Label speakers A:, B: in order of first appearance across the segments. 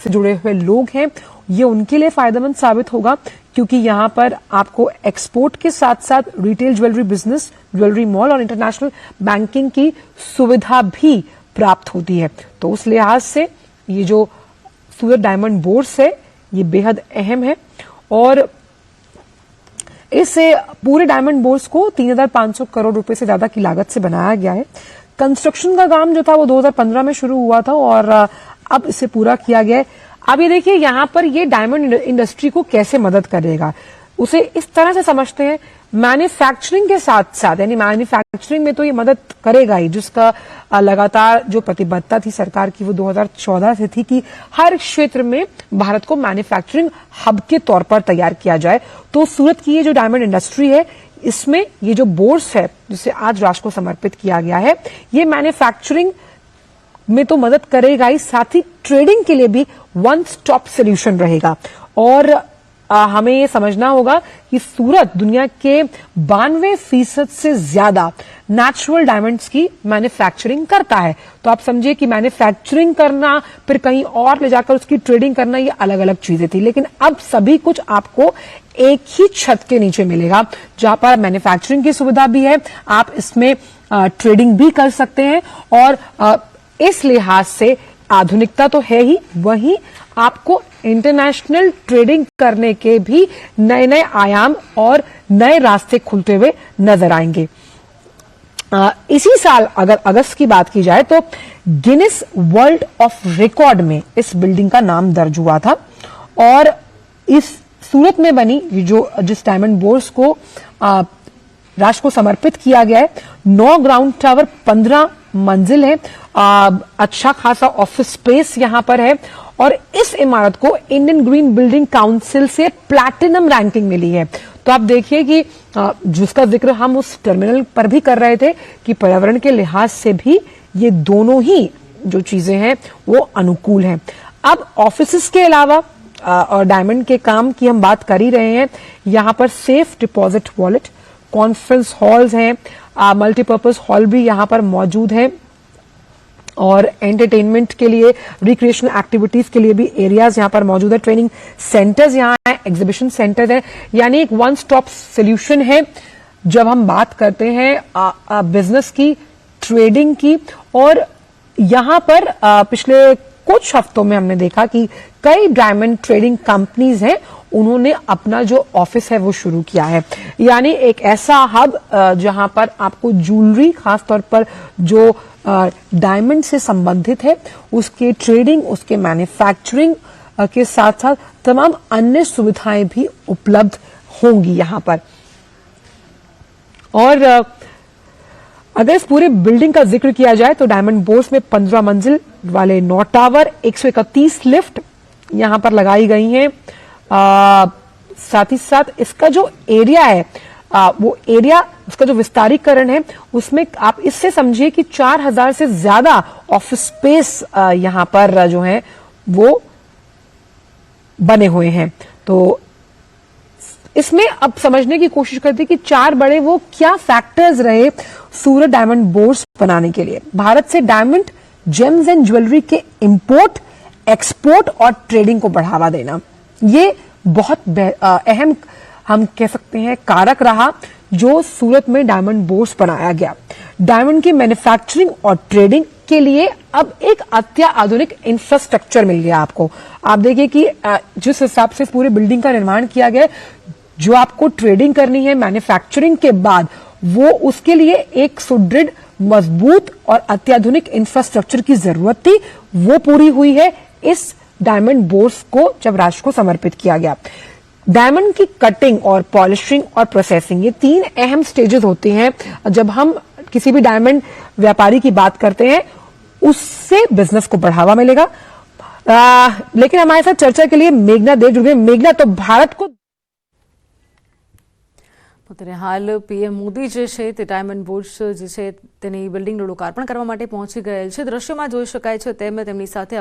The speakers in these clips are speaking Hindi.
A: से जुड़े हुए लोग हैं, ये उनके लिए फायदेमंद साबित होगा, क्योंकि यहां पर आपको एक्सपोर्ट के साथ साथ retail jewellery business, jewellery mall और इंटरनेशनल बैंकिंग की सुविधा भी प्राप्त होती है। तो उस लिहाज से ये जो सूरत डायमंड बोर्स है ये बेहद अहम है और इससे पूरे डायमंड बोर्स को 3,500 करोड़ रुपए से ज्यादा की लागत से बनाया गया है। कंस्ट्रक्शन का काम जो था वो 2015 में शुरू हुआ था और अब इसे पूरा किया गया है। अब ये देखिए यहां पर ये डायमंड इंडस्ट्री को कैसे मदद करेगा, उसे इस तरह से समझते हैं मैन्युफैक्चरिंग के साथ साथ, यानी मैन्युफैक्चरिंग में तो ये मदद करेगा ही, जिसका लगातार जो प्रतिबद्धता थी सरकार की वो 2014 से थी कि हर क्षेत्र में भारत को मैन्युफैक्चरिंग हब के तौर पर तैयार किया जाए। तो सूरत की ये जो डायमंड इंडस्ट्री है इसमें ये जो बोर्स है जिसे आज राष्ट्र को समर्पित किया गया है, ये मैन्युफैक्चरिंग में तो मदद करेगा ही, साथ ही ट्रेडिंग के लिए भी वन स्टॉप सोल्यूशन रहेगा। और हमें ये समझना होगा कि सूरत दुनिया के 92% से ज्यादा नेचुरल डायमंड्स की मैन्युफैक्चरिंग करता है। तो आप समझिए कि मैन्युफैक्चरिंग करना फिर कहीं और ले जाकर उसकी ट्रेडिंग करना, ये अलग अलग चीजें थी, लेकिन अब सभी कुछ आपको एक ही छत के नीचे मिलेगा, जहां पर मैन्युफैक्चरिंग की सुविधा भी है, आप इसमें ट्रेडिंग भी कर सकते हैं और इस लिहाज से आधुनिकता तो है ही, वहीं आपको इंटरनेशनल ट्रेडिंग करने के भी नए नए आयाम और नए रास्ते खुलते हुए नजर आएंगे। इसी साल अगर अगस्त की बात की जाए तो गिनीज वर्ल्ड ऑफ रिकॉर्ड में इस बिल्डिंग का नाम दर्ज हुआ था और इस सूरत में बनी जिस डायमंड बोर्स को राष्ट्र को समर्पित किया गया है, 9 ग्राउंड टावर, 15 मंजिल है, अच्छा खासा ऑफिस स्पेस यहां पर है और इस इमारत को इंडियन ग्रीन बिल्डिंग काउंसिल से प्लैटिनम रैंकिंग मिली है। तो आप देखिए कि जिसका जिक्र हम उस टर्मिनल पर भी कर रहे थे कि पर्यावरण के लिहाज से भी ये दोनों ही जो चीजें हैं वो अनुकूल हैं। अब ऑफिसेस के अलावा और डायमंड के काम की हम बात कर ही रहे हैं, यहां पर safe deposit wallet, conference halls हैं, मल्टीपर्पज हॉल भी यहां पर मौजूद है और एंटरटेनमेंट के लिए, रिक्रिएशनल एक्टिविटीज के लिए भी एरियाज यहां पर मौजूद है, ट्रेनिंग सेंटर्स यहां है, एग्जीबिशन सेंटर्स है, यानी एक वन स्टॉप सोल्यूशन है जब हम बात करते हैं बिजनेस की, ट्रेडिंग की। और यहां पर पिछले कुछ हफ्तों में हमने देखा कि कई डायमंड ट्रेडिंग कंपनीज हैं, उन्होंने अपना जो ऑफिस है वो शुरू किया है, यानी एक ऐसा हब जहां पर आपको ज्वेलरी, खासतौर पर जो डायमंड से संबंधित है, उसके ट्रेडिंग, उसके मैन्युफैक्चरिंग के साथ साथ तमाम अन्य सुविधाएं भी उपलब्ध होंगी यहां पर। और अगर इस पूरे बिल्डिंग का जिक्र किया जाए तो डायमंड बोर्स में 15 मंजिल वाले 9 टावर, 131 लिफ्ट यहां पर लगाई गई हैं। साथ ही साथ इसका जो एरिया है वो एरिया, उसका जो विस्तारीकरण है, उसमें आप इससे समझिए कि 4,000 से ज्यादा ऑफिस स्पेस यहां पर जो है वो बने हुए हैं। तो इसमें अब समझने की कोशिश करते हैं कि 4 बड़े वो क्या फैक्टर्स रहे सूरत डायमंड बोर्स बनाने के लिए। भारत से डायमंड, जेम्स एंड ज्वेलरी के इंपोर्ट, एक्सपोर्ट और ट्रेडिंग को बढ़ावा देना, ये बहुत अहम हम कह सकते हैं कारक रहा जो सूरत में डायमंड बोर्स बनाया गया। डायमंड की मैन्युफैक्चरिंग और ट्रेडिंग के लिए अब एक अत्याधुनिक इंफ्रास्ट्रक्चर मिल गया आपको। आप देखिए कि जिस हिसाब से पूरे बिल्डिंग का निर्माण किया गया, जो आपको ट्रेडिंग करनी है मैन्युफैक्चरिंग के बाद, वो उसके लिए एक सुदृढ़, मजबूत और अत्याधुनिक इंफ्रास्ट्रक्चर की जरूरत थी, वो पूरी हुई है इस डायमंड बोर्स को जब राष्ट्र को समर्पित किया गया। डायमंड की कटिंग और पॉलिशिंग और प्रोसेसिंग, ये 3 अहम स्टेजेस होते हैं जब हम किसी भी डायमंड व्यापारी की बात करते हैं, उससे बिजनेस को बढ़ावा मिलेगा। लेकिन हमारे साथ चर्चा के लिए मेघना देव जुड़ गए। मेघना, तो भारत को
B: ત્યારે હાલ પીએમ મોદી જે છે તે ડાયમંડ બોર્સ જે છે તેની બિલ્ડિંગનું લોકાર્પણ કરવા માટે પહોંચી ગયેલ છે। દ્રશ્યોમાં જોઈ શકાય છે તેમ તેમની સાથે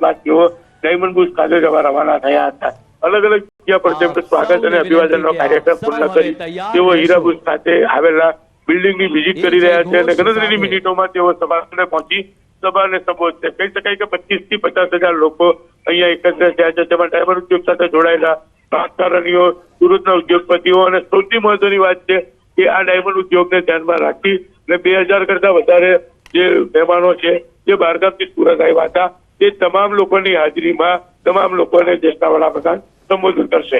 C: બાદ તેઓ ડાયમંડ બુર્સ ખાતે જવા રવાના થયા હતા. અલગ અલગ જગ્યા પર તેમનું સ્વાગત અને અભિવાદનનો કાર્યક્રમ પૂર્ણ કરી તેઓ હીરા બુર્સ ખાતે આવેલા બિલ્ડિંગની વિઝિટ કરી રહ્યા છે અને ગણતરીની મિનિટોમાં તેઓ સભાને પહોંચી સભાને સંબોધશે. કહી શકાય કે 25 થી 50,000 લોકો અહીંયા એકત્ર થયા છે, તેમાં ડાયમંડ ઉદ્યોગ સાથે જોડાયેલા રાજકારણીઓ, સુરતના ઉદ્યોગપતિઓ અને સૌથી મહત્વની વાત છે કે આ ડાયમંડ ઉદ્યોગને ધ્યાનમાં રાખી અને 2000 કરતા વધારે જે મહેમાનો છે જે બહારગામથી સુરત આવ્યા હતા તે તમામ લોકોની હાજરીમાં તમામ લોકોને દેશના વડાપ્રધાન સંબોધન કરશે.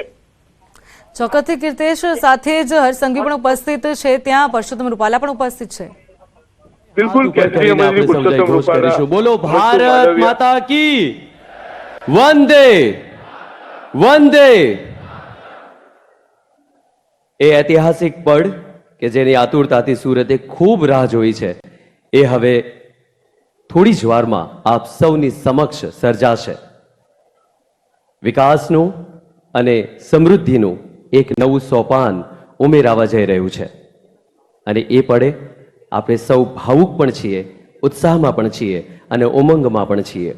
B: ચોક્કસથી કીર્તેશ, સાથે જ હર્ષસંઘવી પણ ઉપસ્થિત છે, ત્યાં પરસોત્તમ રૂપાલા પણ ઉપસ્થિત છે.
C: બિલકુલ, કેન્દ્રીય મંત્રી પુરુષોત્તમ રૂપાલા.
D: બોલો ભારત માતા की વંદે વંદે. એ ઐતિહાસિક પળ કે જેની આતુરતાથી સુરતે ખૂબ રાહ જોઈ છે એ હવે થોડી જ વારમાં આપ સૌની સમક્ષ સર્જાશે. વિકાસનું અને સમૃદ્ધિનું એક નવું સોપાન ઉમેરાવા જઈ રહ્યું છે અને એ પળે આપણે સૌ ભાવુક પણ છીએ, ઉત્સાહમાં પણ છીએ અને ઉમંગમાં પણ છીએ.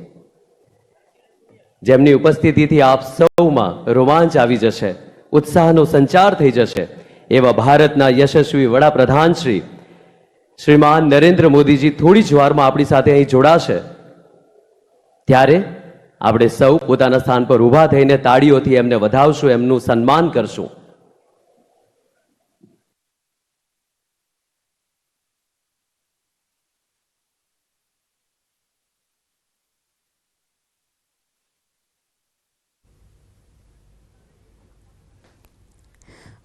D: જેમની ઉપસ્થિતિથી આપ સૌમાં રોમાંચ આવી જશે, ઉત્સાહનો સંચાર થઈ જશે એવા ભારતના યશસ્વી વડાપ્રધાન શ્રીમાન નરેન્દ્ર મોદીજી થોડી જ વારમાં આપણી સાથે અહીં જોડાશે. ત્યારે આપણે સૌ પોતાના સ્થાન પર ઊભા થઈને તાળીઓથી એમને વધાવશું, એમનું સન્માન કરશું.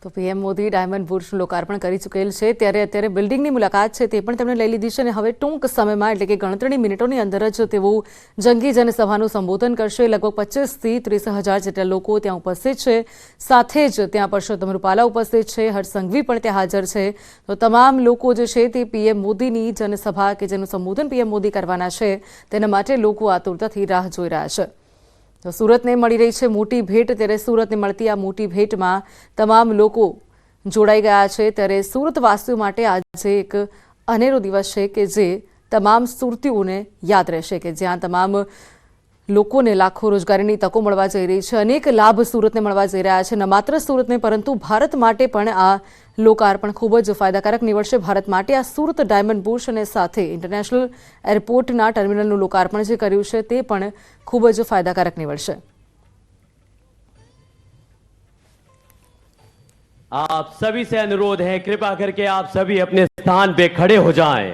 B: તો પીએમ મોદી ડાયમંડ બુર્સનું લોકાર્પણ કરી ચૂકેલ છે, ત્યારે અત્યારે બિલ્ડિંગની મુલાકાત છે તે પણ તેમણે લઈ લીધી છે અને હવે ટૂંક સમયમાં એટલે કે ગણતરીની મિનિટોની અંદર જ તેઓ જંગી જનસભાનું સંબોધન કરશે. લગભગ 25 થી 30,000 જેટલા લોકો ત્યાં ઉપસ્થિત છે. સાથે જ ત્યાં પરસોત્તમ રૂપાલા ઉપસ્થિત છે, હર્ષસંઘવી પણ ત્યાં હાજર છે. તો તમામ લોકો જે છે તે પીએમ મોદીની જનસભા કે જેનું સંબોધન પીએમ મોદી કરવાના છે તેના માટે લોકો આતુરતાથી રાહ જોઈ રહ્યા છે. તો સુરતને મળી રહી છે મોટી ભેટ, ત્યારે સુરતને મળતી આ મોટી ભેટમાં તમામ લોકો જોડાઈ ગયા છે. ત્યારે સુરતવાસીઓ માટે આજે એક અનેરો દિવસ છે કે જે તમામ સુરતીઓને યાદ રહેશે, કે જ્યાં તમામ લોકોને લાખો રોજગારીની તકો મળવા જઈ રહી છે, અનેક લાભ સુરતને મળવા જઈ રહ્યા છે. ન માત્ર સુરતને પરંતુ ભારત માટે પણ આ લોકાર્પણ ખૂબ જ ફાયદાકારક નીવડશે. ભારત માટે આ સુરત ડાયમંડ બુર્સ અને સાથે ઇન્ટરનેશનલ એરપોર્ટના ટર્મિનલનું લોકાર્પણ જે કર્યું છે તે પણ ખૂબ જ ફાયદાકારક નીવડશે.
D: आप सभी से अनुरोध है, कृपा करके आप सभी अपने स्थान पे खड़े हो जाएं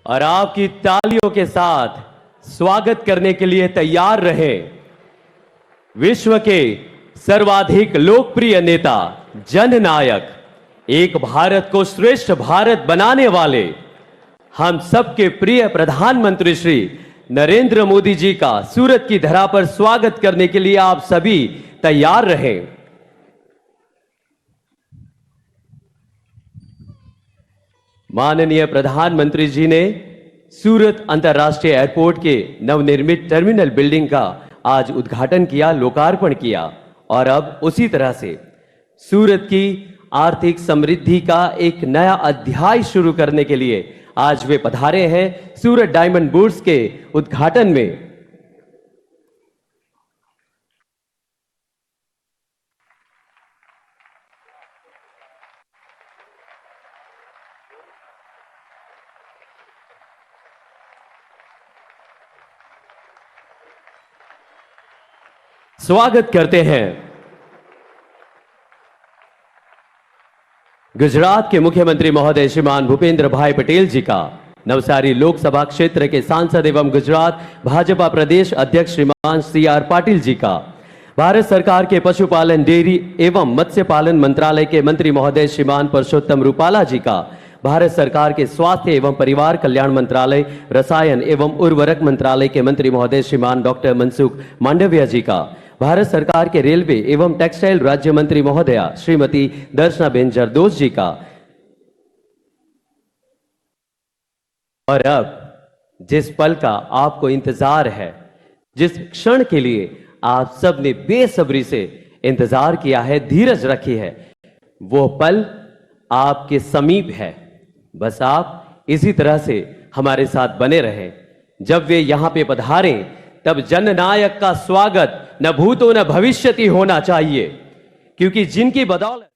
D: और आपकी तालियों के साथ स्वागत करने के लिए तैयार रहें. विश्व के सर्वाधिक लोकप्रिय नेता, जननायक, एक भारत को श्रेष्ठ भारत बनाने वाले हम सबके प्रिय प्रधानमंत्री श्री नरेंद्र मोदी जी का सूरत की धरा पर स्वागत करने के लिए आप सभी तैयार रहें. माननीय प्रधानमंत्री जी ने सूरत अंतर्राष्ट्रीय एयरपोर्ट के नवनिर्मित टर्मिनल बिल्डिंग का आज उद्घाटन किया, लोकार्पण किया और अब उसी तरह से सूरत की आर्थिक समृद्धि का एक नया अध्याय शुरू करने के लिए आज वे पधारे हैं सूरत डायमंड बूर्स के उद्घाटन में. स्वागत करते हैं गुजरात के मुख्यमंत्री महोदय श्रीमान भूपेंद्र भाई पटेल जी का, नवसारी लोकसभा क्षेत्र के सांसद एवं गुजरात भाजपा प्रदेश अध्यक्ष श्रीमान CR पाटिल जी का, भारत सरकार के पशुपालन, डेयरी एवं मत्स्य पालन मंत्रालय के मंत्री महोदय श्रीमान परसोत्तम रूपाला जी का, भारत सरकार के स्वास्थ्य एवं परिवार कल्याण मंत्रालय, रसायन एवं उर्वरक मंत्रालय के मंत्री महोदय श्रीमान डॉक्टर मनसुख मांडविया जी का, भारत सरकार के रेलवे एवं टेक्सटाइल राज्य मंत्री महोदया श्रीमती दर्शनाबेन जरदोश जी का, और अब जिस पल का आपको इंतजार है, जिस क्षण के लिए आप सब ने बेसब्री से इंतजार किया है, धीरज रखी है, वो पल आपके समीप है. बस आप इसी तरह से हमारे साथ बने रहें. जब वे यहां पे पधारें तब जननायक का स्वागत न भूतो न भविष्यति होना चाहिए, क्योंकि जिनकी बदौलत